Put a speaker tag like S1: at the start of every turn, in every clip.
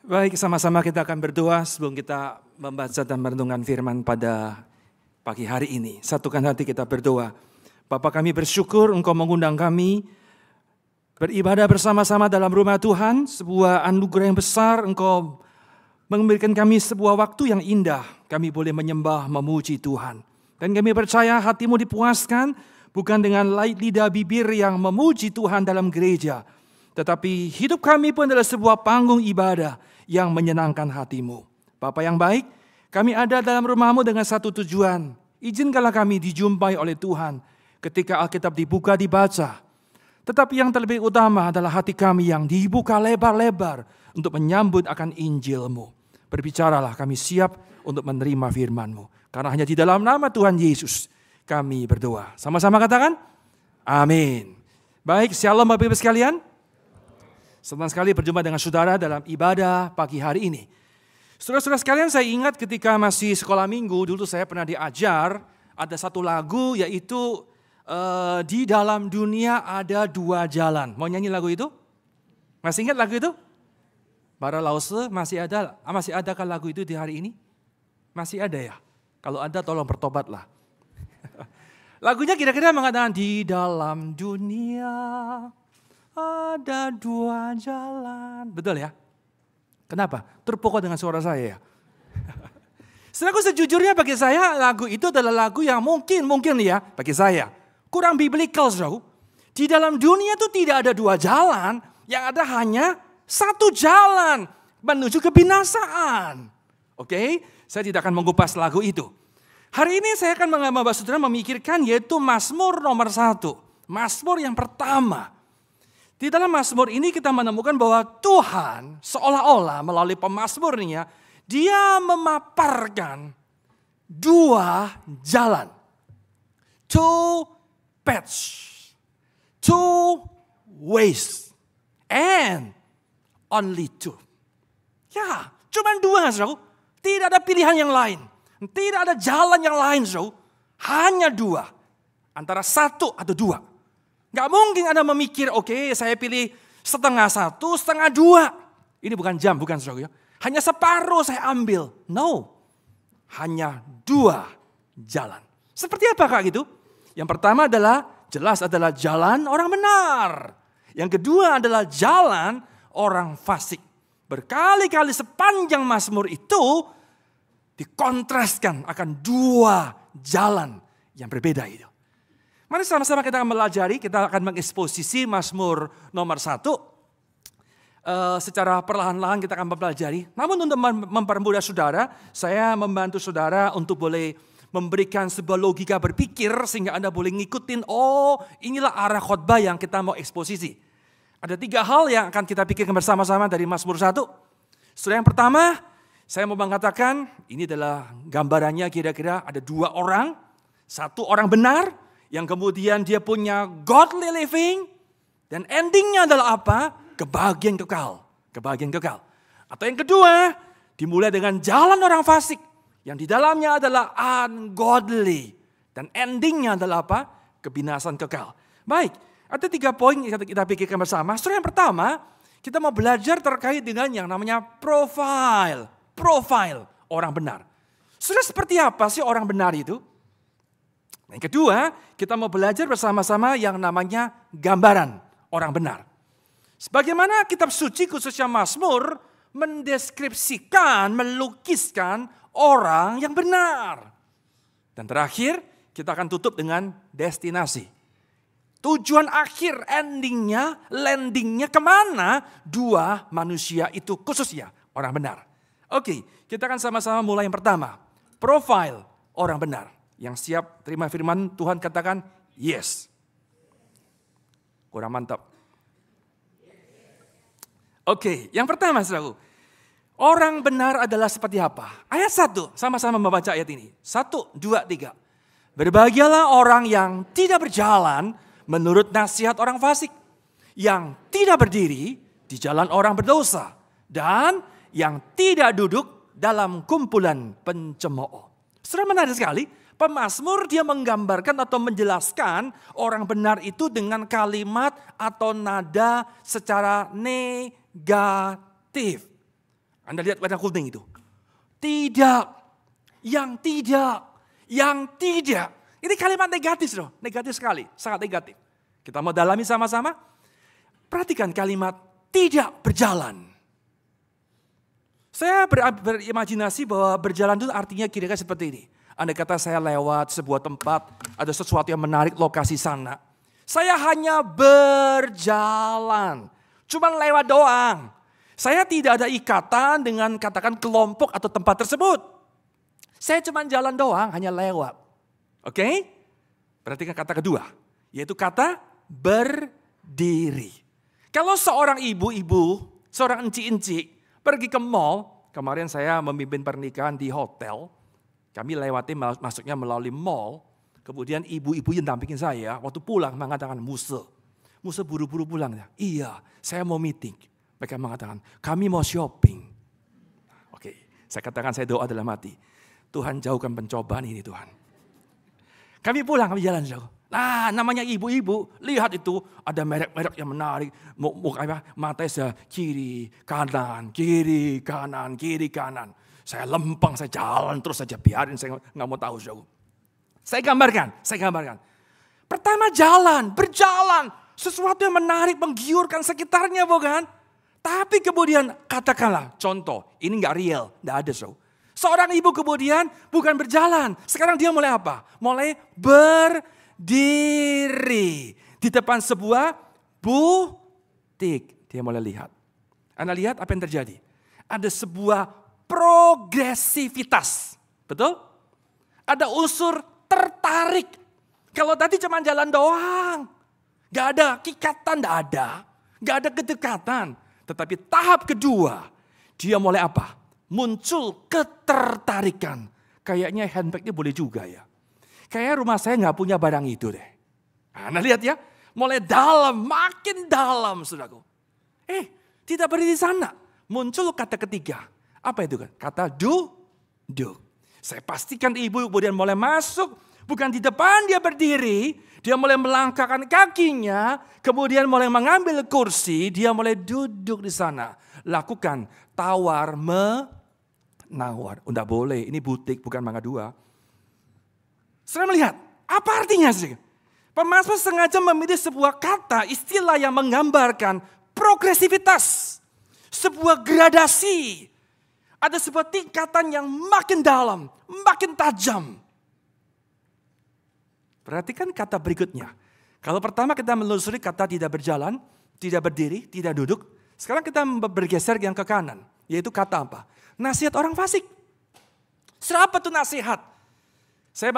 S1: Baik, sama-sama kita akan berdoa sebelum kita membaca dan merenungkan firman pada pagi hari ini. Satukan hati kita berdoa. Bapa, kami bersyukur Engkau mengundang kami beribadah bersama-sama dalam rumah Tuhan. Sebuah anugerah yang besar, Engkau memberikan kami sebuah waktu yang indah. Kami boleh menyembah, memuji Tuhan. Dan kami percaya hatimu dipuaskan bukan dengan lidah bibir yang memuji Tuhan dalam gereja. Tetapi hidup kami pun adalah sebuah panggung ibadah yang menyenangkan hatimu. Bapa yang baik, kami ada dalam rumahmu dengan satu tujuan. Izinkanlah kami dijumpai oleh Tuhan ketika Alkitab dibuka, dibaca. Tetapi yang terlebih utama adalah hati kami yang dibuka lebar-lebar untuk menyambut akan Injil-Mu. Berbicaralah, kami siap untuk menerima firman-Mu. Karena hanya di dalam nama Tuhan Yesus kami berdoa. Sama-sama katakan, amin. Baik, shalom Bapak Ibu sekalian. Senang sekali berjumpa dengan saudara dalam ibadah pagi hari ini. Saudara-saudara sekalian, saya ingat ketika masih sekolah minggu, dulu saya pernah diajar, ada satu lagu yaitu di dalam dunia ada dua jalan. Mau nyanyi lagu itu? Masih ingat lagu itu? Bara Lause, masih adakah lagu itu di hari ini? Masih ada ya? Kalau ada tolong bertobatlah. Lagunya kira-kira mengatakan di dalam dunia ada dua jalan. Betul ya? Kenapa? Terpukau dengan suara saya ya? Saudaraku, sejujurnya bagi saya lagu itu adalah lagu yang mungkin ya bagi saya kurang biblical, saudaraku. Di dalam dunia itu tidak ada dua jalan, yang ada hanya satu jalan menuju kebinasaan. Oke? Saya tidak akan mengupas lagu itu. Hari ini saya akan mengajak saudara memikirkan yaitu Mazmur nomor 1. Mazmur yang pertama. Di dalam Mazmur ini kita menemukan bahwa Tuhan seolah-olah melalui pemazmurnya, dia memaparkan dua jalan. Two paths, two ways, and only two. Ya, cuma dua, saudara. Tidak ada pilihan yang lain. Tidak ada jalan yang lain, saudara. Hanya dua. Antara satu atau dua. Gak mungkin Anda memikir, oke, saya pilih setengah satu, setengah dua. Ini bukan jam, bukan saudara ya. Hanya separuh saya ambil. No. Hanya dua jalan. Seperti apa kak gitu? Yang pertama adalah, jelas adalah jalan orang benar. Yang kedua adalah jalan orang fasik. Berkali-kali sepanjang Mazmur itu dikontraskan akan dua jalan yang berbeda itu. Mari sama-sama kita akan melajari, kita akan mengeksposisi Mazmur nomor 1. Secara perlahan-lahan kita akan mempelajari. Namun untuk mempermudah saudara, saya membantu saudara untuk boleh memberikan sebuah logika berpikir sehingga Anda boleh ngikutin, oh inilah arah khotbah yang kita mau eksposisi. Ada 3 hal yang akan kita pikirkan bersama-sama dari Mazmur 1. Saudara, yang pertama, saya mau mengatakan ini adalah gambarannya kira-kira ada 2 orang. Satu orang benar, yang kemudian dia punya godly living. Dan endingnya adalah apa? Kebahagiaan kekal. Kebahagiaan kekal. Atau yang kedua, dimulai dengan jalan orang fasik. Yang di dalamnya adalah ungodly. Dan endingnya adalah apa? Kebinasan kekal. Baik, ada 3 poin yang kita pikirkan bersama. Saudara, yang pertama, kita mau belajar terkait dengan yang namanya profile. Profile orang benar. Sudah seperti apa sih orang benar itu? Yang kedua, kita mau belajar bersama-sama yang namanya gambaran orang benar. Sebagaimana kitab suci khususnya Mazmur mendeskripsikan, melukiskan orang yang benar. Dan terakhir, kita akan tutup dengan destinasi. Tujuan akhir, endingnya, landingnya kemana? Dua manusia itu khususnya orang benar. Oke, kita akan sama-sama mulai yang pertama. Profile orang benar. Yang siap terima firman Tuhan katakan yes. Kurang mantap. Oke, yang pertama saudaraku. Orang benar adalah seperti apa? Ayat 1, sama-sama membaca ayat ini. 1, 2, 3. Berbahagialah orang yang tidak berjalan menurut nasihat orang fasik. Yang tidak berdiri di jalan orang berdosa. Dan yang tidak duduk dalam kumpulan pencemooh. Saudara, menarik sekali. Pemazmur dia menggambarkan atau menjelaskan orang benar itu dengan kalimat atau nada secara negatif. Anda lihat warna kuning itu. Tidak, yang tidak, yang tidak. Ini kalimat negatif loh, negatif sekali, sangat negatif. Kita mau dalami sama-sama. Perhatikan kalimat tidak berjalan. Saya berimajinasi bahwa berjalan itu artinya kira-kira seperti ini. Andai kata saya lewat sebuah tempat, ada sesuatu yang menarik lokasi sana. Saya hanya berjalan, cuma lewat doang. Saya tidak ada ikatan dengan katakan kelompok atau tempat tersebut. Saya cuma jalan doang, hanya lewat. Oke? Perhatikan kata kedua, yaitu kata berdiri. Kalau seorang ibu-ibu, seorang enci-enci, pergi ke mall, kemarin saya memimpin pernikahan di hotel, kami lewati masuknya melalui mall, kemudian ibu-ibu yang dampingin saya, waktu pulang mengatakan, Musa buru-buru pulang ya. Iya, saya mau meeting. Mereka mengatakan, kami mau shopping. Oke, saya katakan saya doa dalam hati, Tuhan jauhkan pencobaan ini Tuhan. Kami pulang, kami jalan jauh. Nah, namanya ibu-ibu, lihat itu ada merek-merek yang menarik. Matanya saya kiri, kanan, kiri, kanan, kiri, kanan. Saya lempeng, saya jalan terus saja, biarin saya nggak mau tahu jauh. Saya gambarkan. Pertama jalan, berjalan. Sesuatu yang menarik, menggiurkan sekitarnya bukan? Tapi kemudian katakanlah, contoh, ini nggak real, nggak ada so. Seorang ibu kemudian bukan berjalan. Sekarang dia mulai apa? Mulai berdiri di depan sebuah butik. Dia mulai lihat. Anda lihat apa yang terjadi? Ada sebuah progresivitas. Betul? Ada unsur tertarik. Kalau tadi cuma jalan doang. Gak ada ikatan, gak ada kedekatan. Tetapi tahap kedua, dia mulai apa? Muncul ketertarikan. Kayaknya handbagnya boleh juga ya. Kayaknya rumah saya gak punya barang itu deh. Anda lihat ya, mulai dalam, makin dalam saudaraku. Tidak berhenti di sana. Muncul kata ketiga. Apa itu kan? Kata duduk. Saya pastikan ibu kemudian mulai masuk. Bukan di depan dia berdiri. Dia mulai melangkahkan kakinya. Kemudian mulai mengambil kursi. Dia mulai duduk di sana. Lakukan tawar menawar. Tidak boleh. Ini butik bukan mangga 2. Saya melihat. Apa artinya sih? Pemazmur sengaja memilih sebuah kata. Istilah yang menggambarkan progresivitas. Sebuah gradasi. Ada sebuah tingkatan yang makin dalam. Makin tajam. Perhatikan kata berikutnya. Kalau pertama kita menelusuri kata tidak berjalan, tidak berdiri, tidak duduk. Sekarang kita bergeser yang ke kanan. Yaitu kata apa? Nasihat orang fasik. Apa tuh nasihat? Saya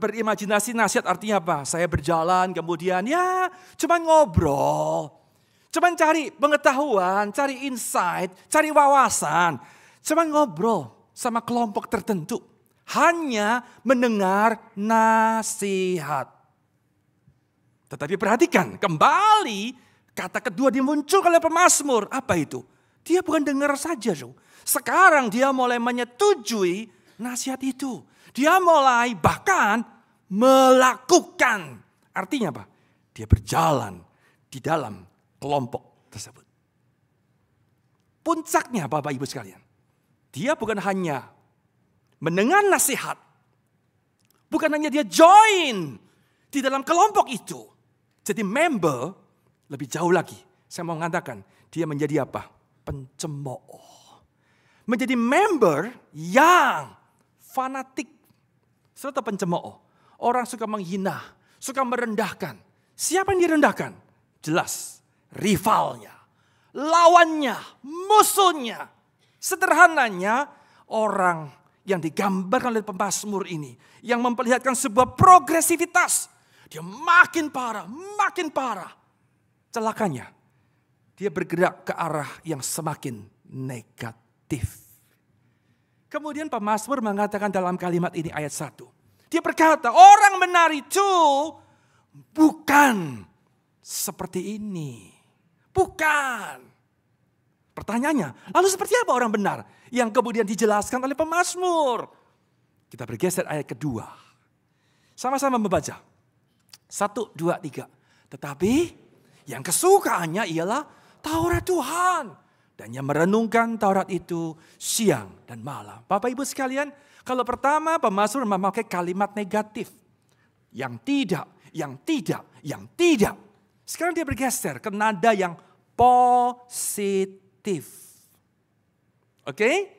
S1: berimajinasi nasihat artinya apa? Saya berjalan kemudian ya cuma ngobrol. Cuma cari pengetahuan, cari insight, cari wawasan. Cuma ngobrol sama kelompok tertentu. Hanya mendengar nasihat. Tetapi perhatikan, kembali kata kedua dimunculkan oleh pemazmur. Apa itu? Dia bukan dengar saja. Sekarang dia mulai menyetujui nasihat itu. Dia mulai bahkan melakukan. Artinya apa? Dia berjalan di dalam kelompok tersebut. Puncaknya Bapak Ibu sekalian. Dia bukan hanya mendengar nasihat. Bukan hanya dia join di dalam kelompok itu. Jadi member lebih jauh lagi. Saya mau mengatakan dia menjadi apa? Pencemooh. Menjadi member yang fanatik. Serta pencemooh. Orang suka menghina. Suka merendahkan. Siapa yang direndahkan? Jelas. Rivalnya. Lawannya. Musuhnya. Sederhananya orang yang digambarkan oleh pemazmur ini. Yang memperlihatkan sebuah progresivitas. Dia makin parah, makin parah. Celakanya, dia bergerak ke arah yang semakin negatif. Kemudian pemazmur mengatakan dalam kalimat ini ayat 1. Dia berkata, orang benar itu bukan seperti ini. Bukan. Pertanyaannya, lalu seperti apa orang benar? Yang kemudian dijelaskan oleh pemazmur. Kita bergeser ayat kedua. Sama-sama membaca. 1, 2, 3. Tetapi yang kesukaannya ialah Taurat Tuhan. Dan yang merenungkan Taurat itu siang dan malam. Bapak Ibu sekalian, kalau pertama pemazmur memakai kalimat negatif. Yang tidak, yang tidak, yang tidak. Sekarang dia bergeser ke nada yang positif. Oke?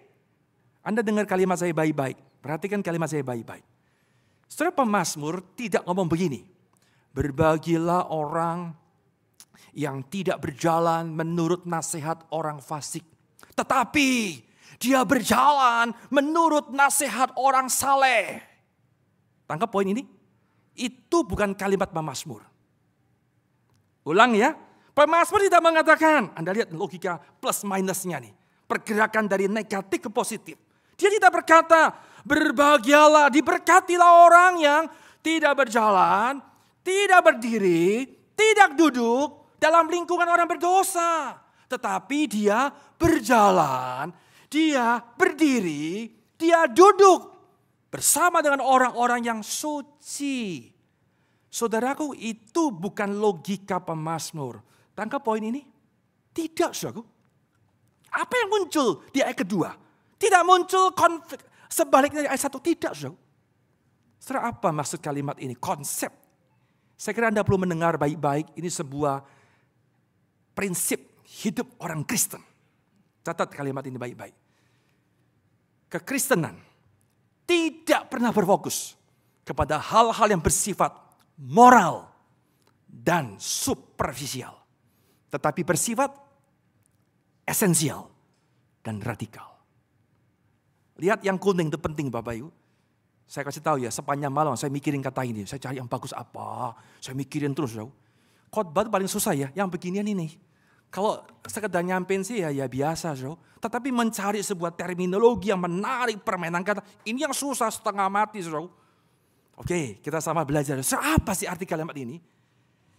S1: Anda dengar kalimat saya baik-baik. Perhatikan kalimat saya baik-baik. Saudara, pemazmur tidak ngomong begini. Berbahagialah orang yang tidak berjalan menurut nasihat orang fasik. Tetapi dia berjalan menurut nasihat orang saleh. Tangkap poin ini? Itu bukan kalimat pemazmur. Ulang ya. Pemazmur tidak mengatakan, Anda lihat logika plus minusnya nih. Pergerakan dari negatif ke positif. Dia tidak berkata, berbahagialah, diberkatilah orang yang tidak berjalan, tidak berdiri, tidak duduk dalam lingkungan orang berdosa. Tetapi dia berjalan, dia berdiri, dia duduk bersama dengan orang-orang yang suci. Saudaraku, itu bukan logika pemazmur. Tangkap poin ini? Tidak, saudaraku. Apa yang muncul di ayat kedua? Tidak muncul konflik. Sebaliknya di ayat 1, tidak, saudara. Saudara, apa maksud kalimat ini? Konsep. Saya kira Anda perlu mendengar baik-baik. Ini sebuah prinsip hidup orang Kristen. Catat kalimat ini baik-baik. Kekristenan tidak pernah berfokus kepada hal-hal yang bersifat moral dan superficial. Tetapi bersifat esensial dan radikal. Lihat yang kuning itu penting Bapak Ibu. Saya kasih tahu ya, sepanjang malam saya mikirin kata ini. Saya cari yang bagus apa. Saya mikirin terus. Khotbah itu paling susah ya, yang beginian ini. Kalau sekedar nyampein sih ya biasa. Tetapi mencari sebuah terminologi yang menarik, permainan kata. Ini yang susah setengah mati. Oke, kita sama belajar. Apa sih arti kalimat ini?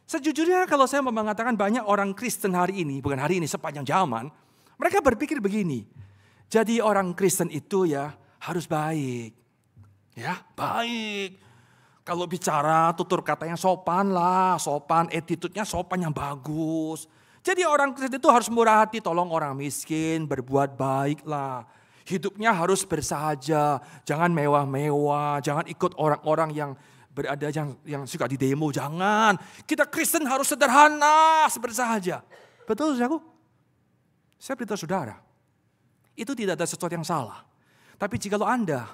S1: Sejujurnya kalau saya mau mengatakan banyak orang Kristen hari ini, bukan hari ini, sepanjang zaman. Mereka berpikir begini. Jadi orang Kristen itu ya harus baik. Ya, baik. Kalau bicara tutur katanya sopan lah, sopan, attitude-nya sopan yang bagus. Jadi orang Kristen itu harus murah hati, tolong orang miskin, berbuat baik lah. Hidupnya harus bersahaja, jangan mewah-mewah, jangan ikut orang-orang yang berada yang suka di demo, jangan. Kita Kristen harus sederhana, bersahaja. Betul, saudaraku? Saya beritahu saudara, itu tidak ada sesuatu yang salah. Tapi jikalau Anda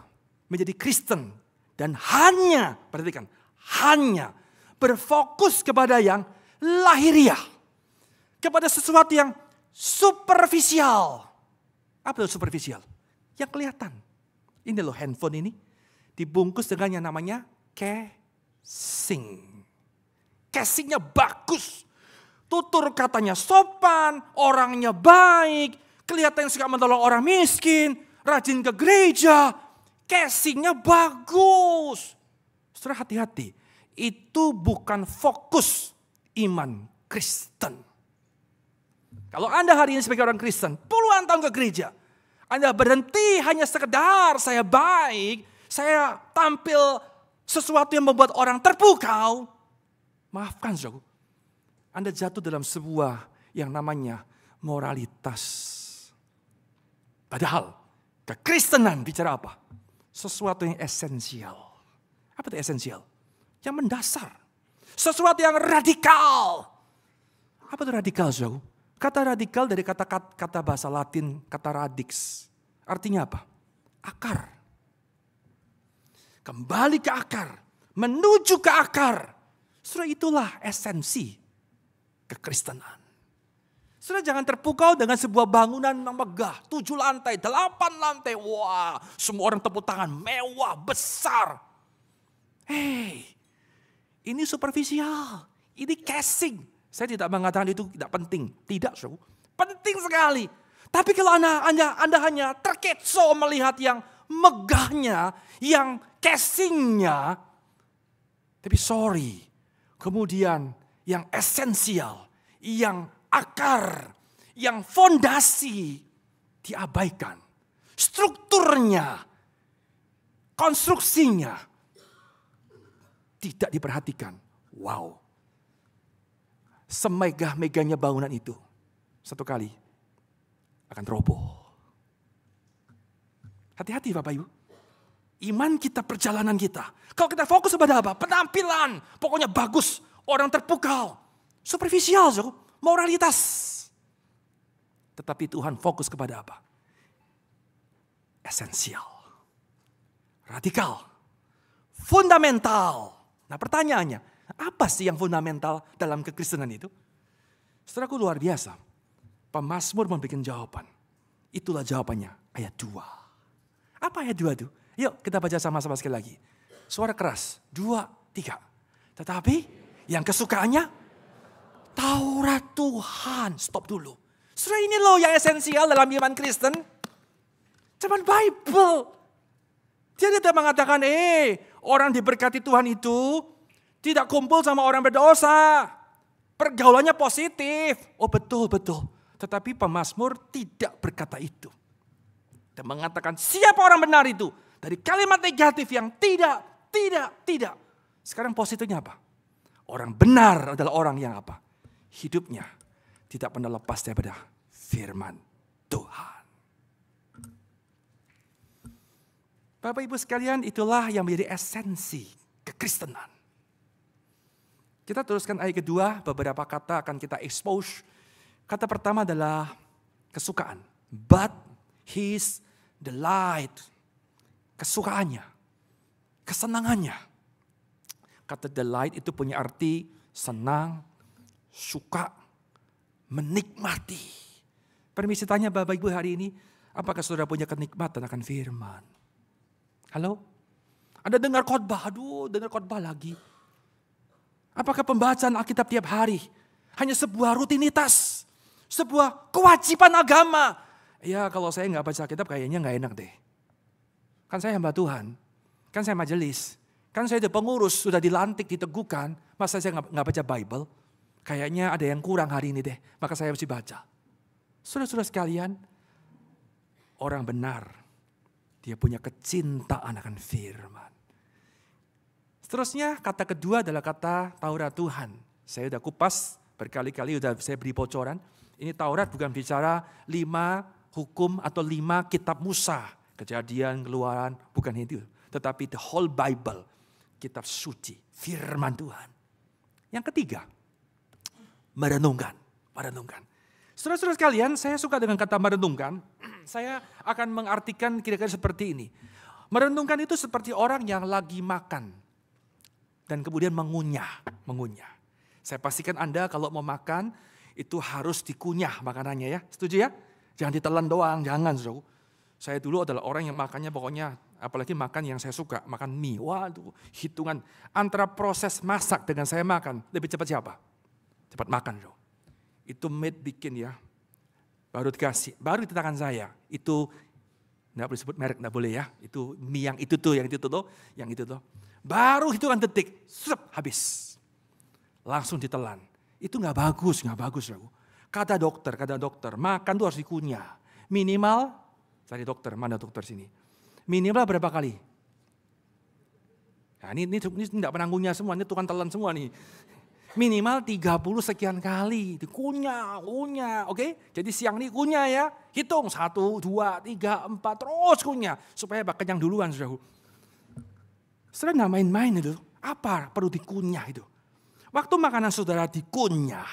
S1: menjadi Kristen dan hanya, perhatikan, hanya berfokus kepada yang lahiriah, kepada sesuatu yang superficial. Apa itu superficial? Yang kelihatan. Ini loh handphone ini dibungkus dengan yang namanya casing. Casingnya bagus. Tutur katanya sopan, orangnya baik, kelihatan suka menolong orang miskin, rajin ke gereja, casingnya bagus. Saudara hati-hati, itu bukan fokus iman Kristen. Kalau Anda hari ini sebagai orang Kristen, puluhan tahun ke gereja, Anda berhenti hanya sekedar saya baik, saya tampil sesuatu yang membuat orang terpukau. Maafkan saudara, Anda jatuh dalam sebuah yang namanya moralitas. Padahal kekristenan bicara apa? Sesuatu yang esensial. Apa itu esensial? Yang mendasar. Sesuatu yang radikal. Apa itu radikal, saudara? Kata radikal dari kata bahasa Latin, kata radix. Artinya apa? Akar. Kembali ke akar. Menuju ke akar. Saudara, itulah esensi kekristenan. Saudara, jangan terpukau dengan sebuah bangunan yang megah. 7 lantai, 8 lantai. Wah, semua orang tepuk tangan. Mewah, besar. Hei, ini superficial. Ini casing. Saya tidak mengatakan itu tidak penting. Tidak, saudara. Penting sekali. Tapi kalau Anda hanya terkecoh melihat yang megahnya, yang casingnya. Tapi sorry. Kemudian yang esensial, yang akar, yang fondasi diabaikan. Strukturnya, konstruksinya tidak diperhatikan. Wow. Semegah-megahnya bangunan itu. Satu kali akan roboh. Hati-hati Bapak Ibu. Iman kita, perjalanan kita. Kalau kita fokus pada apa? Penampilan. Pokoknya bagus. Orang terpukau. Superficial, moralitas. Tetapi Tuhan fokus kepada apa? Esensial. Radikal. Fundamental. Nah pertanyaannya, apa sih yang fundamental dalam kekristenan itu? Saudaraku, luar biasa. Pemazmur memberikan jawaban. Itulah jawabannya, ayat 2. Apa ayat 2 itu? Yuk kita baca sama-sama sekali lagi. Suara keras, 2, 3. Tetapi yang kesukaannya, Taurat Tuhan. Stop dulu. Saudara, ini loh yang esensial dalam iman Kristen. Cuman Bible. Dia tidak mengatakan, orang diberkati Tuhan itu tidak kumpul sama orang berdosa. Pergaulannya positif. Oh betul. Tetapi pemazmur tidak berkata itu. Dan mengatakan siapa orang benar itu. Dari kalimat negatif yang tidak. Sekarang positifnya apa? Orang benar adalah orang yang apa? Hidupnya tidak pernah lepas daripada firman Tuhan. Bapak Ibu sekalian, itulah yang menjadi esensi kekristenan. Kita teruskan ayat kedua, beberapa kata akan kita expose. Kata pertama adalah kesukaan. But his delight. Kesukaannya. Kesenangannya. Kata delight itu punya arti senang, suka, menikmati. Permisi tanya Bapak Ibu hari ini, apakah saudara punya kenikmatan akan firman? Halo? Anda dengar khotbah, dengar khotbah lagi. Apakah pembacaan Alkitab tiap hari hanya sebuah rutinitas, sebuah kewajiban agama? Ya kalau saya nggak baca Alkitab kayaknya nggak enak deh. Kan saya hamba Tuhan, kan saya majelis, kan saya udah pengurus, sudah dilantik, diteguhkan. Masa saya nggak baca Bible? Kayaknya ada yang kurang hari ini deh, maka saya mesti baca. Saudara-saudara sekalian, orang benar, dia punya kecintaan akan firman. Seterusnya kata kedua adalah kata Taurat Tuhan. Saya udah kupas berkali-kali, udah saya beri bocoran. Ini Taurat bukan bicara 5 hukum atau 5 kitab Musa. Kejadian, Keluaran, bukan itu. Tetapi the whole Bible, kitab suci, firman Tuhan. Yang ketiga, merenungkan. Saudara-saudara sekalian, saya suka dengan kata merenungkan. Saya akan mengartikan kira-kira seperti ini. Merenungkan itu seperti orang yang lagi makan. Dan kemudian mengunyah. Saya pastikan Anda kalau mau makan, itu harus dikunyah makanannya ya. Setuju ya? Jangan ditelan doang, jangan saudara. Saya dulu adalah orang yang makannya pokoknya, apalagi makan yang saya suka, makan mie. Waduh, hitungan antara proses masak dengan saya makan, lebih cepat siapa? Cepat makan saudara. Itu made bikin ya. Baru dikasih, baru di tangan saya. Itu, enggak boleh sebut merek, enggak boleh ya. Itu mie yang itu tuh. Baru hitungan detik, habis. Langsung ditelan. Itu enggak bagus. Kata dokter, makan tuh harus dikunyah. Minimal, cari dokter, mana dokter sini? Minimal berapa kali? Nah, ini enggak pernah ngunyah semua, ini tukang telan semua nih. Minimal 30 sekian kali. Kunyah, oke? Jadi siang ini kunyah ya. Hitung 1, 2, 3, 4, terus kunyah. Supaya kenyang duluan saudara. Saudara nggak main-main itu. Apa perlu dikunyah itu? Waktu makanan saudara dikunyah.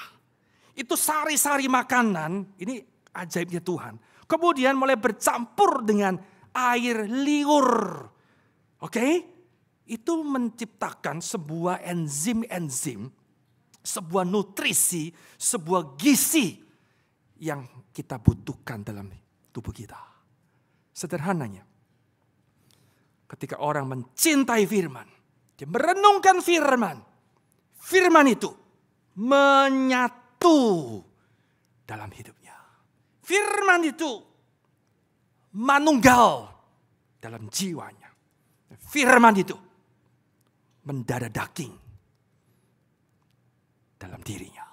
S1: Itu sari-sari makanan. Ini ajaibnya Tuhan. Kemudian mulai bercampur dengan air liur. Oke? Itu menciptakan sebuah enzim. Sebuah nutrisi, sebuah gizi yang kita butuhkan dalam tubuh kita. Sederhananya, ketika orang mencintai firman, dia merenungkan firman itu menyatu dalam hidupnya. Firman itu manunggal dalam jiwanya. Firman itu mendarah daging dalam dirinya.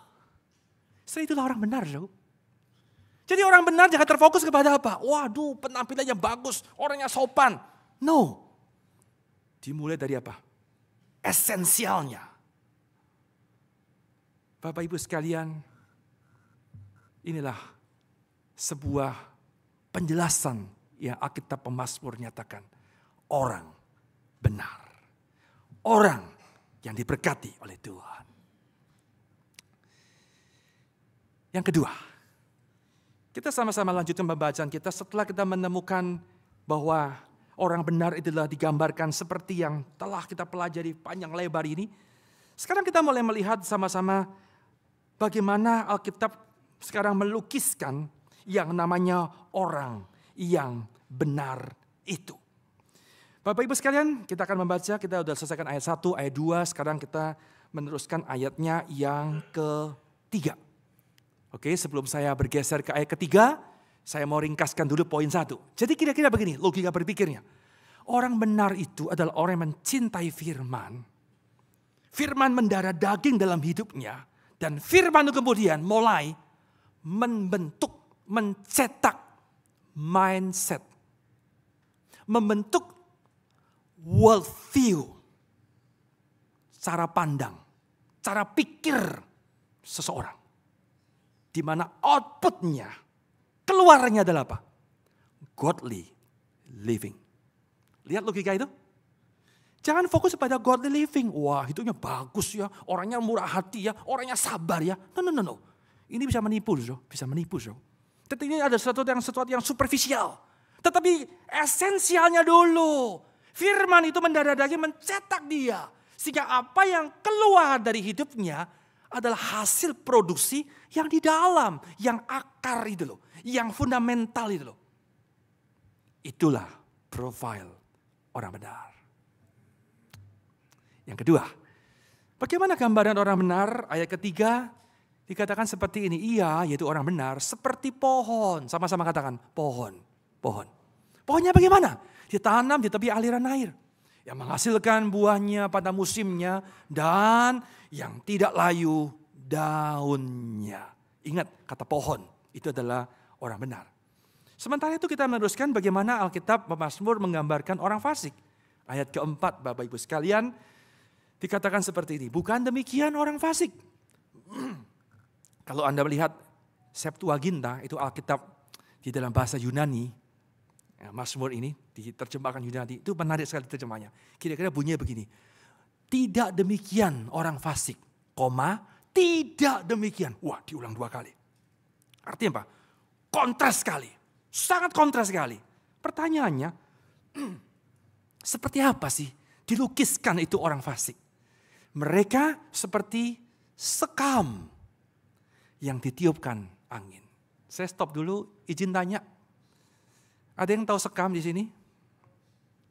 S1: Setelah itulah orang benar. Jadi orang benar jangan terfokus kepada apa? Waduh penampilannya bagus, orangnya sopan. No. Dimulai dari apa? Esensialnya. Bapak Ibu sekalian, inilah sebuah penjelasan yang Alkitab Pemazmur nyatakan. Orang benar. Orang yang diberkati oleh Tuhan. Yang kedua, kita sama-sama lanjutkan pembacaan kita setelah kita menemukan bahwa orang benar itulah digambarkan seperti yang telah kita pelajari panjang lebar ini. Sekarang kita mulai melihat sama-sama bagaimana Alkitab sekarang melukiskan yang namanya orang yang benar itu. Bapak Ibu sekalian, kita akan membaca, kita sudah selesaikan ayat 1, ayat 2, sekarang kita meneruskan ayatnya yang ketiga. Oke, sebelum saya bergeser ke ayat ketiga, saya mau ringkaskan dulu poin 1. Jadi kira-kira begini, logika berpikirnya. Orang benar itu adalah orang yang mencintai firman. Firman mendarah daging dalam hidupnya. Dan firman itu kemudian mulai membentuk, mencetak mindset. Membentuk world view. Cara pandang, cara pikir seseorang. Di mana outputnya, keluarnya adalah apa? Godly living. Lihat logika itu. Jangan fokus pada godly living. Wah, hidupnya bagus ya, orangnya murah hati ya, orangnya sabar ya. No. Ini bisa menipu, bisa menipu. Tetapi ini ada sesuatu yang superficial. Tetapi esensialnya dulu. Firman itu mendarah daging mencetak dia. Sehingga apa yang keluar dari hidupnya adalah hasil produksi yang di dalam, yang akar itu loh, yang fundamental itu loh. Itulah profil orang benar. Yang kedua, bagaimana gambaran orang benar? Ayat ketiga dikatakan seperti ini, ia yaitu orang benar seperti pohon. Sama-sama katakan pohon. Pohonnya bagaimana? Ditanam di tepi aliran air. Yang menghasilkan buahnya pada musimnya dan yang tidak layu daunnya. Ingat kata pohon itu adalah orang benar. Sementara itu kita meneruskan bagaimana Alkitab Pemazmur menggambarkan orang fasik. Ayat keempat Bapak Ibu sekalian dikatakan seperti ini. Bukan demikian orang fasik. Kalau Anda melihat Septuaginta itu Alkitab di dalam bahasa Yunani. Ya, Mazmur ini diterjemahkan Yunani itu menarik sekali terjemahnya. Kira-kira bunyinya begini. Tidak demikian orang fasik, tidak demikian. Wah, diulang 2 kali. Artinya apa? Kontras sekali. Sangat kontras sekali. Pertanyaannya, seperti apa sih dilukiskan itu orang fasik? Mereka seperti sekam yang ditiupkan angin. Saya stop dulu, izin tanya. Ada yang tahu sekam di sini?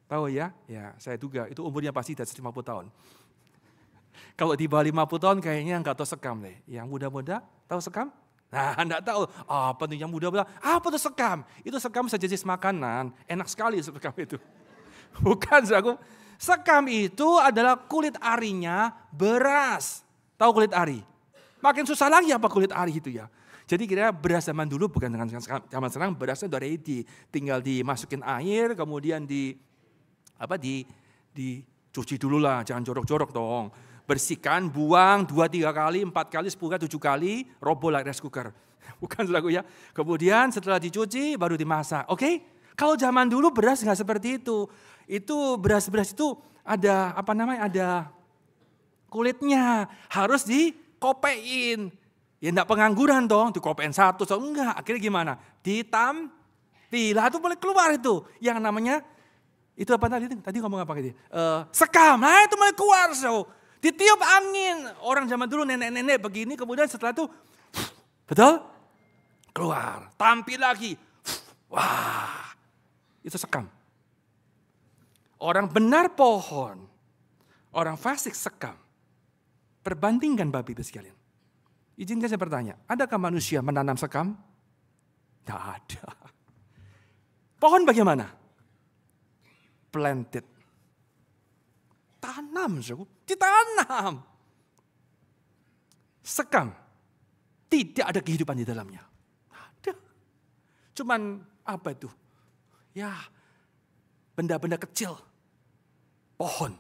S1: Tahu ya? Ya, saya duga itu umurnya pasti di atas 50 tahun. Kalau di bawah 50 tahun kayaknya enggak tahu sekam deh. Yang muda-muda tahu sekam? Nah, enggak tahu. Apa tuh yang muda-muda? Apa tuh sekam? Itu sekam sejenis makanan. Enak sekali sekam itu. Bukan, saudaraku. Sekam itu adalah kulit arinya beras. Tahu kulit ari? Makin susah lagi apa kulit ari itu ya. Jadi kira beras zaman dulu bukan dengan zaman sekarang, berasnya udah ready, tinggal dimasukin air, kemudian dicuci dulu lah, jangan jorok-jorok dong. Bersihkan, buang 2-3 kali, 4 kali, 10 kali, 7 kali, roboh like rice cooker. Bukan selaku ya. Kemudian setelah dicuci baru dimasak. Oke? Kalau zaman dulu beras nggak seperti itu. Itu beras-beras itu ada ada kulitnya, harus dikopein. Ya enggak pengangguran dong, dikopein satu, enggak. Akhirnya gimana? Lah itu boleh keluar itu. Yang namanya, itu apa tadi? Tadi ngomong apa gitu? Sekam, nah itu mulai keluar. Ditiup angin. Orang zaman dulu nenek-nenek begini, kemudian setelah itu, betul? Keluar, tampil lagi. Wah, itu sekam. Orang benar pohon, orang fasik sekam. Perbandingkan Bapak Ibu sekalian. Izinkan saya bertanya, adakah manusia menanam sekam? Tidak ada. Pohon bagaimana? Planted. Tanam, ditanam. Sekam, tidak ada kehidupan di dalamnya. Ada. Cuman apa itu? Ya, benda-benda kecil. Pohon,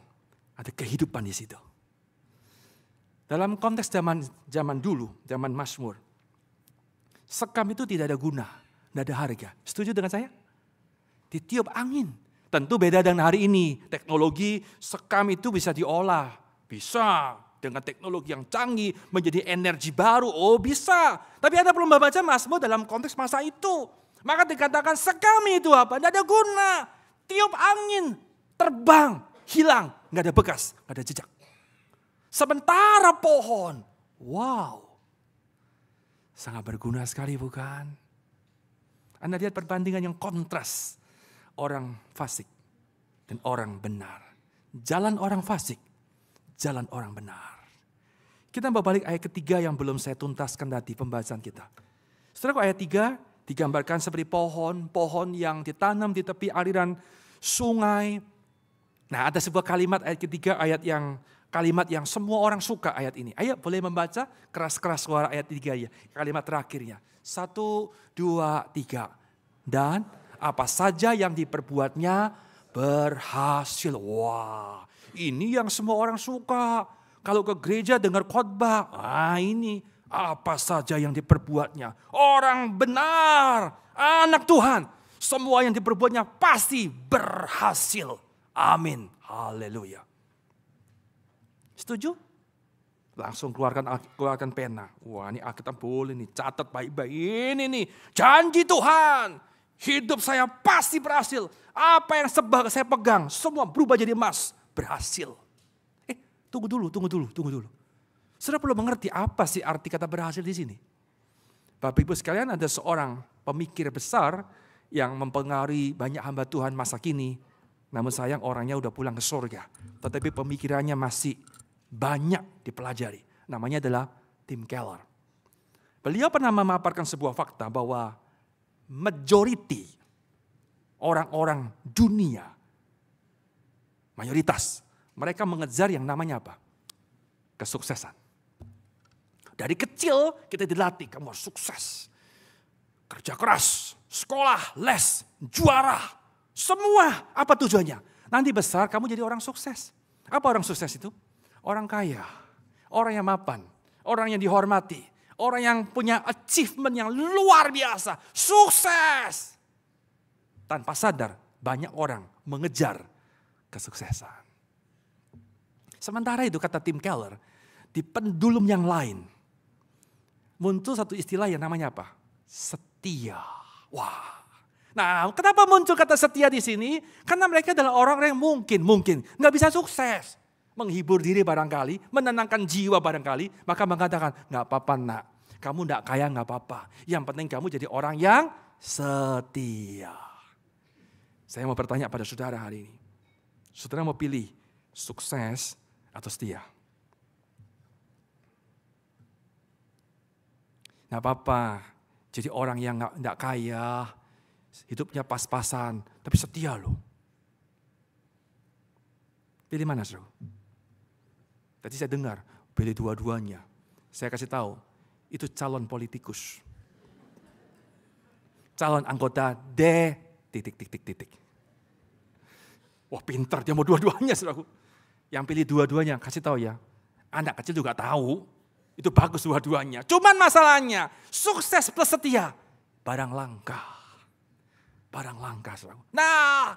S1: ada kehidupan di situ. Dalam konteks zaman dulu, zaman Mazmur, sekam itu tidak ada guna. Tidak ada harga. Setuju dengan saya? Ditiup angin. Tentu beda dengan hari ini. Teknologi sekam itu bisa diolah. Bisa. Dengan teknologi yang canggih menjadi energi baru. Oh bisa. Tapi Anda perlu membaca Mazmur dalam konteks masa itu. Maka dikatakan sekam itu apa? Tidak ada guna. Tiup angin. Terbang. Hilang. Nggak ada bekas. Nggak ada jejak. Sementara pohon. Wow. Sangat berguna sekali bukan? Anda lihat perbandingan yang kontras. Orang fasik dan orang benar. Jalan orang fasik, jalan orang benar. Kita berbalik ayat ketiga yang belum saya tuntaskan tadi pembahasan kita. Setelah ayat 3 digambarkan seperti pohon yang ditanam di tepi aliran sungai. Nah, ada sebuah kalimat ayat ketiga, kalimat yang semua orang suka ayat ini. Ayo boleh membaca keras-keras suara ayat 3 ya. Kalimat terakhirnya. 1, 2, 3. Dan apa saja yang diperbuatnya berhasil. Wah, ini yang semua orang suka. Kalau ke gereja dengar khotbah, ini apa saja yang diperbuatnya. Orang benar, anak Tuhan. Semua yang diperbuatnya pasti berhasil. Amin. Haleluya. Setuju? Langsung keluarkan pena. Wah, ini Alkitab boleh nih, catat baik-baik. Ini nih, janji Tuhan. Hidup saya pasti berhasil. Apa yang saya pegang, semua berubah jadi emas. Berhasil. Tunggu dulu. Saudara perlu mengerti apa sih arti kata berhasil di sini. Bapak Ibu sekalian, ada seorang pemikir besar yang mempengaruhi banyak hamba Tuhan masa kini. Namun sayang orangnya udah pulang ke surga. Tetapi pemikirannya masih banyak dipelajari. Namanya adalah Tim Keller. Beliau pernah memaparkan sebuah fakta bahwa majority orang-orang dunia, mayoritas, mereka mengejar yang namanya apa? Kesuksesan. Dari kecil kita dilatih, kamu harus sukses. Kerja keras, sekolah, les, juara. Semua apa tujuannya? Nanti besar kamu jadi orang sukses. Apa orang sukses itu? Orang kaya, orang yang mapan, orang yang dihormati. Orang yang punya achievement yang luar biasa. Sukses. Tanpa sadar banyak orang mengejar kesuksesan. Sementara itu kata Tim Keller. Di pendulum yang lain. Muncul satu istilah yang namanya apa? Setia. Wah. Nah, kenapa muncul kata setia di sini? Karena mereka adalah orang-orang yang mungkin nggak bisa sukses. Menghibur diri barangkali, menenangkan jiwa barangkali, maka mengatakan, nggak apa-apa nak, kamu nggak kaya nggak apa-apa. Yang penting kamu jadi orang yang setia. Saya mau bertanya pada saudara hari ini. Saudara mau pilih sukses atau setia? Nggak apa-apa, jadi orang yang nggak kaya, hidupnya pas-pasan, tapi setia loh. Pilih mana, saudara? Tadi saya dengar, pilih dua-duanya. Saya kasih tahu, itu calon politikus. Calon anggota D... Wah pintar, dia mau dua-duanya, saudaraku. Yang pilih dua-duanya, kasih tahu ya. Anak kecil juga tahu, itu bagus dua-duanya. Cuman masalahnya, sukses plus setia, barang langka. Barang langka, saudaraku. Nah,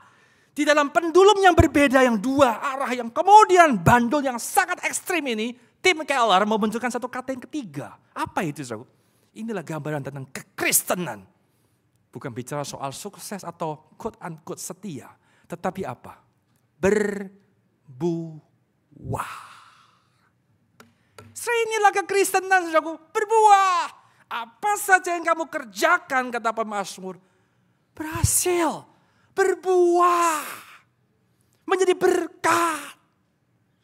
S1: di dalam pendulum yang berbeda, yang dua arah, yang kemudian bandul yang sangat ekstrim ini, Tim Keller memunculkan satu kata yang ketiga. Apa itu, saudara? Inilah gambaran tentang kekristenan. Bukan bicara soal sukses atau quote-unquote setia. Tetapi apa? Berbuah. Inilah kekristenan, saudara. Berbuah. Apa saja yang kamu kerjakan, kata pemazmur, berhasil. Berbuah. Menjadi berkat.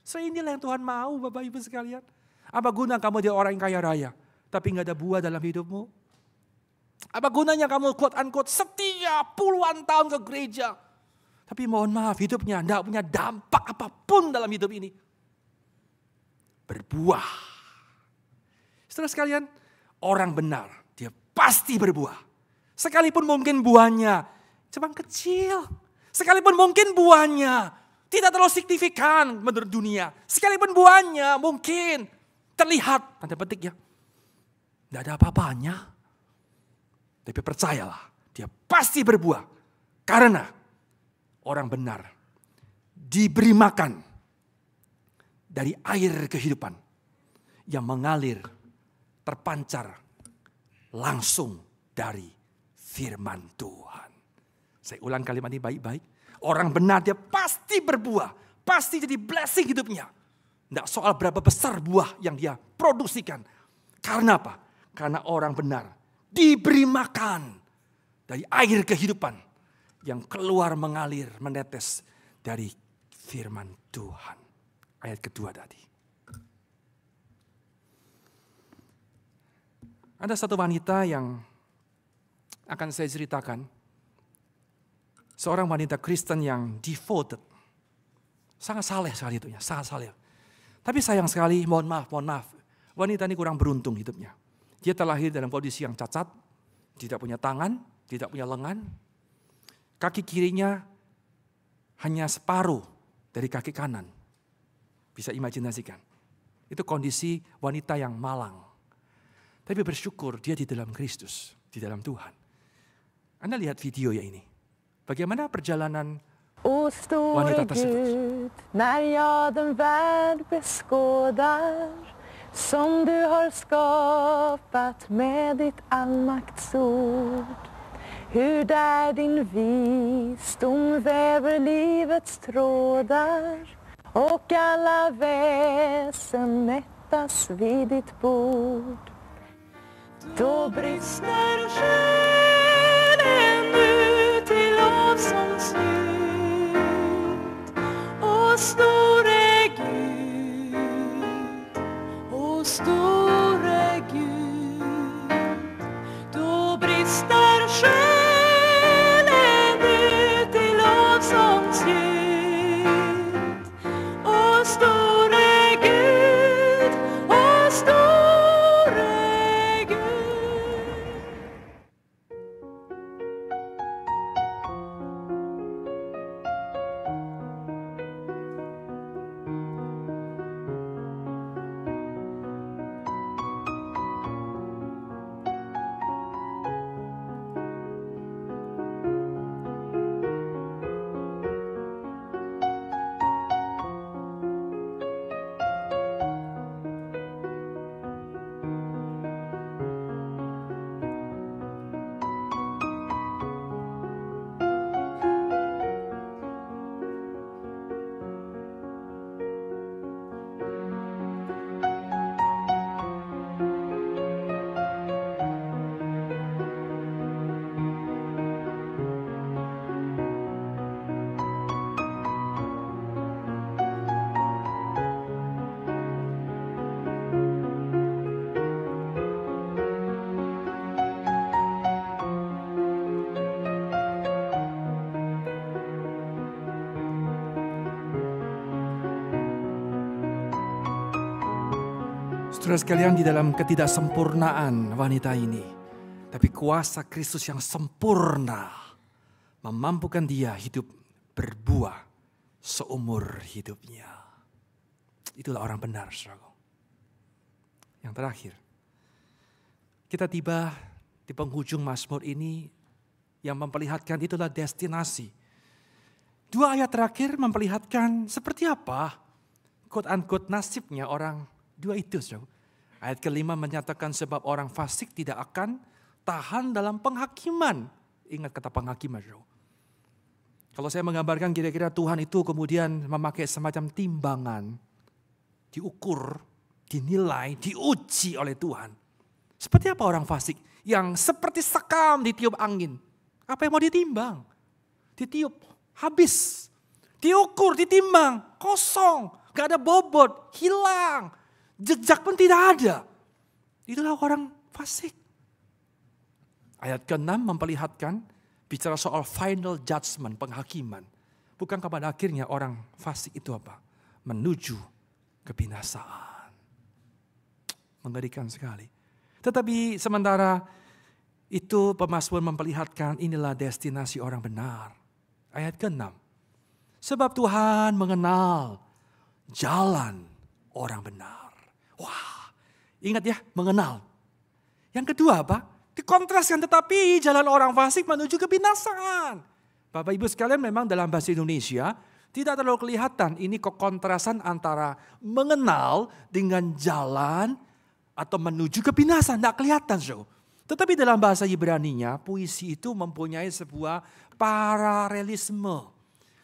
S1: Inilah yang Tuhan mau, Bapak Ibu sekalian. Apa guna kamu jadi orang yang kaya raya, tapi gak ada buah dalam hidupmu? Apa gunanya kamu quote-unquote setia puluhan tahun ke gereja, tapi mohon maaf hidupnya gak punya dampak apapun dalam hidup ini? Berbuah. Setelah sekalian, orang benar, dia pasti berbuah. Sekalipun mungkin buahnya cuma kecil. Sekalipun mungkin buahnya tidak terlalu signifikan menurut dunia. Sekalipun buahnya mungkin terlihat, tanda petik ya, tidak ada apa-apanya. Tapi percayalah, dia pasti berbuah. Karena orang benar diberi makan dari air kehidupan yang mengalir, terpancar langsung dari firman Tuhan. Saya ulang kalimat ini baik-baik. Orang benar dia pasti berbuah, pasti jadi blessing hidupnya. Tidak soal berapa besar buah yang dia produksikan. Karena apa? Karena orang benar diberi makan dari air kehidupan yang keluar mengalir, menetes dari firman Tuhan. Ayat kedua tadi. Ada satu wanita yang akan saya ceritakan. Seorang wanita Kristen yang devoted. Sangat saleh sekali hidupnya, sangat saleh. Tapi sayang sekali, mohon maaf. Wanita ini kurang beruntung hidupnya. Dia terlahir dalam kondisi yang cacat, tidak punya tangan, tidak punya lengan. Kaki kirinya hanya separuh dari kaki kanan. Bisa imajinasikan. Itu kondisi wanita yang malang. Tapi bersyukur dia di dalam Kristus, di dalam Tuhan. Anda lihat video ya ini. Bagaimana perjalanan wanita tersebut.
S2: Gud, när jag den värld beskådar som du har skapat med ditt allmaktsord. Hur där din visdom väver livets trådar och alla väsen mättas vid ditt bord. Då brister själen ut i lovsångsljud. Och store Gud, då brister själen ut i lovsångsljud. Och store Gud, och store Gud.
S1: Saudara sekalian, di dalam ketidaksempurnaan wanita ini, tapi kuasa Kristus yang sempurna memampukan dia hidup berbuah seumur hidupnya. Itulah orang benar, saudara. Yang terakhir, kita tiba di penghujung Mazmur ini yang memperlihatkan itulah destinasi. Dua ayat terakhir memperlihatkan seperti apa quote-unquote nasibnya orang dua itu, saudara. Ayat kelima menyatakan sebab orang fasik tidak akan tahan dalam penghakiman. Ingat kata penghakiman, saudara. Kalau saya menggambarkan kira-kira Tuhan itu kemudian memakai semacam timbangan. Diukur, dinilai, diuji oleh Tuhan. Seperti apa orang fasik yang seperti sekam ditiup angin. Apa yang mau ditimbang? Ditiup, habis. Diukur, ditimbang, kosong. Gak ada bobot, hilang. Jejak pun tidak ada. Itulah orang fasik. Ayat ke-6 memperlihatkan bicara soal final judgment, penghakiman. Bukan pada akhirnya orang fasik itu apa? Menuju kebinasaan. Mengerikan sekali. Tetapi sementara itu pemazmur memperlihatkan inilah destinasi orang benar. Ayat ke-6. Sebab Tuhan mengenal jalan orang benar. Wah, ingat ya, mengenal. Yang kedua apa? Dikontraskan, tetapi jalan orang fasik menuju kebinasaan. Bapak Ibu sekalian, memang dalam bahasa Indonesia tidak terlalu kelihatan ini kekontrasan antara mengenal dengan jalan atau menuju kebinasaan. Tidak kelihatan. Tetapi dalam bahasa Ibraninya, puisi itu mempunyai sebuah paralelisme.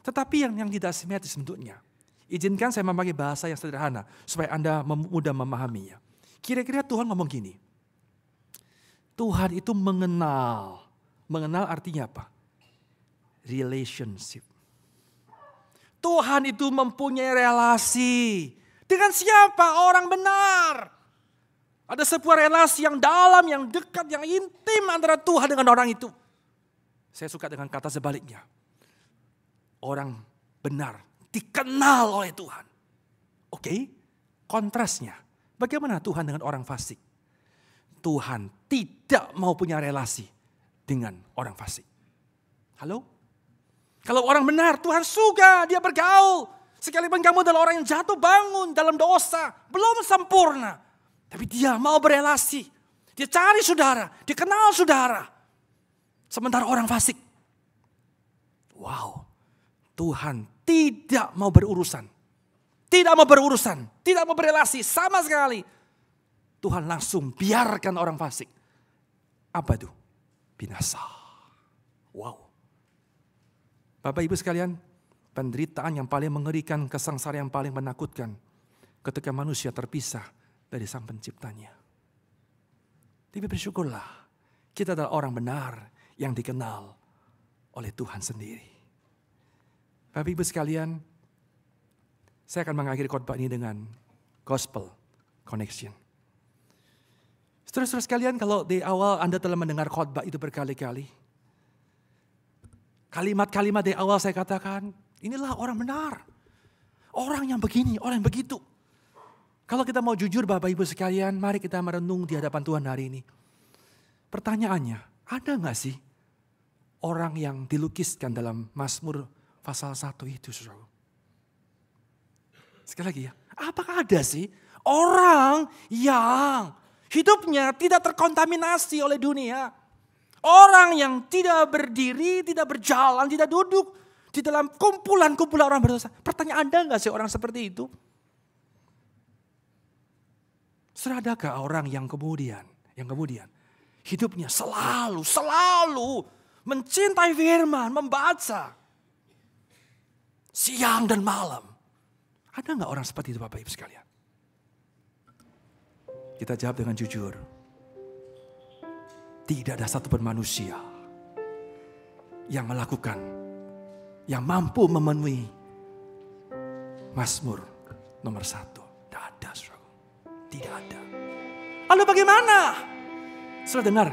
S1: Tetapi yang tidak simetris bentuknya. Izinkan saya memakai bahasa yang sederhana supaya Anda mudah memahaminya. Kira-kira Tuhan ngomong gini. Tuhan itu mengenal. Mengenal artinya apa? Relationship. Tuhan itu mempunyai relasi. Dengan siapa? Orang benar. Ada sebuah relasi yang dalam, yang dekat, yang intim antara Tuhan dengan orang itu. Saya suka dengan kata sebaliknya. Orang benar dikenal oleh Tuhan. Oke, kontrasnya. Bagaimana Tuhan dengan orang fasik? Tuhan tidak mau punya relasi dengan orang fasik. Halo? Kalau orang benar, Tuhan suka dia bergaul. Sekalipun kamu adalah orang yang jatuh bangun dalam dosa, belum sempurna. Tapi dia mau berelasi. Dia cari saudara, dia kenal saudara. Sementara orang fasik, wow, Tuhan tidak mau berurusan. Tidak mau berurusan, tidak mau berelasi sama sekali. Tuhan langsung biarkan orang fasik. Apa itu? Binasa. Wow. Bapak Ibu sekalian, penderitaan yang paling mengerikan, kesengsaraan yang paling menakutkan ketika manusia terpisah dari Sang Penciptanya. Tapi bersyukurlah, kita adalah orang benar yang dikenal oleh Tuhan sendiri. Bapak Ibu sekalian, saya akan mengakhiri khotbah ini dengan gospel connection. Saudara-saudara sekalian, kalau di awal Anda telah mendengar khotbah itu berkali-kali, kalimat-kalimat di awal saya katakan, inilah orang benar. Orang yang begini, orang yang begitu. Kalau kita mau jujur Bapak Ibu sekalian, mari kita merenung di hadapan Tuhan hari ini. Pertanyaannya, ada gak sih orang yang dilukiskan dalam Mazmur pasal 1 itu, saudara? Sekali lagi ya, apakah ada sih orang yang hidupnya tidak terkontaminasi oleh dunia? Orang yang tidak berdiri, tidak berjalan, tidak duduk di dalam kumpulan-kumpulan orang berdosa. Pertanyaan, ada gak sih orang seperti itu? Adakah orang yang kemudian hidupnya selalu mencintai firman, membaca siang dan malam? Ada nggak orang seperti itu Bapak Ibu sekalian? Kita jawab dengan jujur. Tidak ada satupun manusia yang melakukan, yang mampu memenuhi Mazmur nomor 1. Tidak ada, saudara. Tidak ada. Lalu bagaimana? Saudara dengar,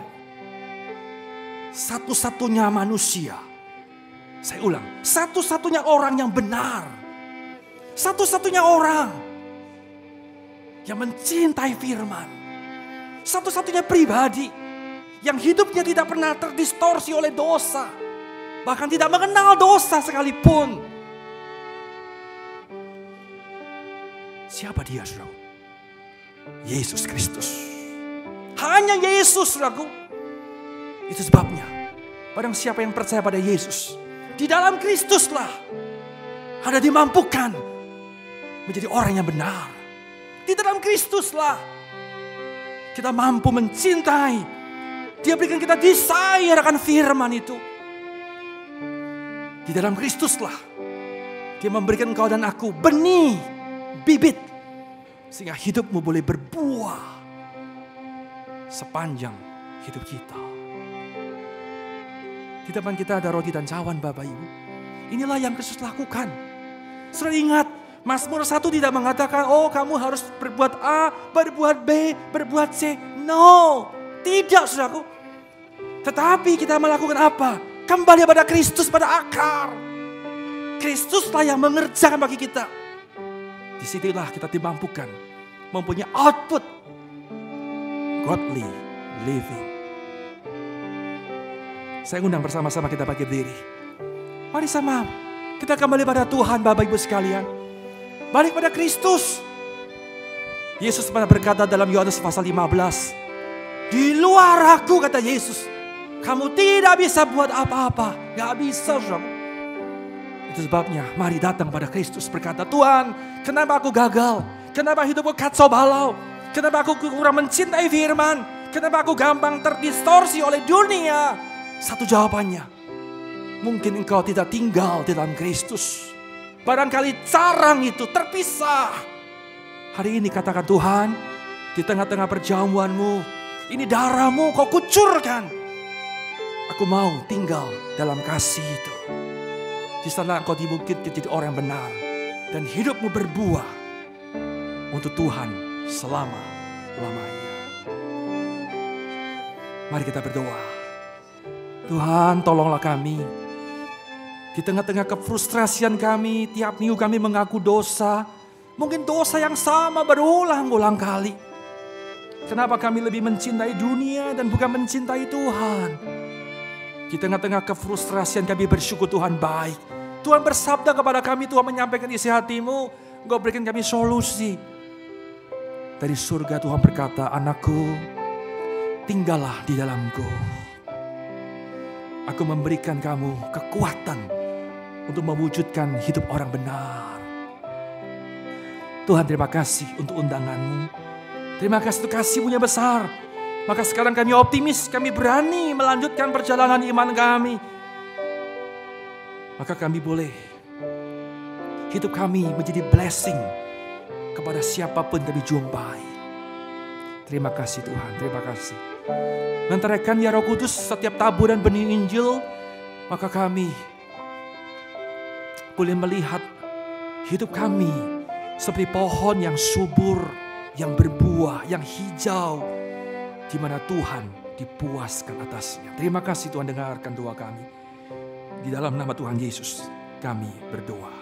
S1: satu-satunya manusia, saya ulang, satu-satunya orang yang benar, satu-satunya orang yang mencintai firman, satu-satunya pribadi yang hidupnya tidak pernah terdistorsi oleh dosa, bahkan tidak mengenal dosa sekalipun. Siapa dia, saudara? Yesus Kristus. Hanya Yesus, saudaraku. Itu sebabnya, barang siapa yang percaya pada Yesus, di dalam Kristuslah Anda dimampukan menjadi orang yang benar. Di dalam Kristuslah kita mampu mencintai. Dia berikan kita desire akan firman itu. Di dalam Kristuslah Dia memberikan engkau dan aku benih, bibit, sehingga hidupmu boleh berbuah sepanjang hidup kita. Di depan kita ada roti dan cawan Bapak Ibu. Inilah yang Kristus lakukan. Saudara ingat, Mazmur 1 tidak mengatakan, oh kamu harus berbuat A, berbuat B, berbuat C. No, tidak saudaraku. Tetapi kita melakukan apa? Kembali pada Kristus, pada akar. Kristuslah yang mengerjakan bagi kita. Disitulah kita dimampukan mempunyai output godly living. Saya undang bersama-sama kita bangkit berdiri. Mari sama kita kembali pada Tuhan Bapak Ibu sekalian. Balik pada Kristus. Yesus pernah berkata dalam Yohanes pasal 15. Di luar aku, kata Yesus, kamu tidak bisa buat apa-apa. Gak bisa, saudara. Itu sebabnya mari datang pada Kristus berkata, Tuhan, kenapa aku gagal? Kenapa hidupku kacau balau? Kenapa aku kurang mencintai firman? Kenapa aku gampang terdistorsi oleh dunia? Satu jawabannya, mungkin engkau tidak tinggal di dalam Kristus. Barangkali carang itu terpisah. Hari ini katakan, Tuhan, di tengah-tengah perjamuanmu, ini darahmu kau kucurkan. Aku mau tinggal dalam kasih itu. Di sana engkau dimungkinkan jadi orang yang benar. Dan hidupmu berbuah untuk Tuhan selama-lamanya. Mari kita berdoa. Tuhan, tolonglah kami. Di tengah-tengah kefrustrasian kami, tiap minggu kami mengaku dosa. Mungkin dosa yang sama berulang-ulang kali. Kenapa kami lebih mencintai dunia dan bukan mencintai Tuhan? Di tengah-tengah kefrustrasian kami bersyukur Tuhan baik. Tuhan bersabda kepada kami, Tuhan menyampaikan isi hatimu. Engkau berikan kami solusi. Dari surga Tuhan berkata, anakku, tinggallah di dalamku. Aku memberikan kamu kekuatan untuk mewujudkan hidup orang benar. Tuhan, terima kasih untuk undanganmu. Terima kasih untuk kasih-Mu yang besar. Maka sekarang kami optimis, kami berani melanjutkan perjalanan iman kami. Maka kami boleh, hidup kami menjadi blessing kepada siapapun kami jumpai. Terima kasih Tuhan, terima kasih. Menteraikan ya Roh Kudus setiap taburan benih Injil, maka kami boleh melihat hidup kami seperti pohon yang subur, yang berbuah, yang hijau, di mana Tuhan dipuaskan atasnya. Terima kasih Tuhan, dengarkan doa kami. Di dalam nama Tuhan Yesus kami berdoa.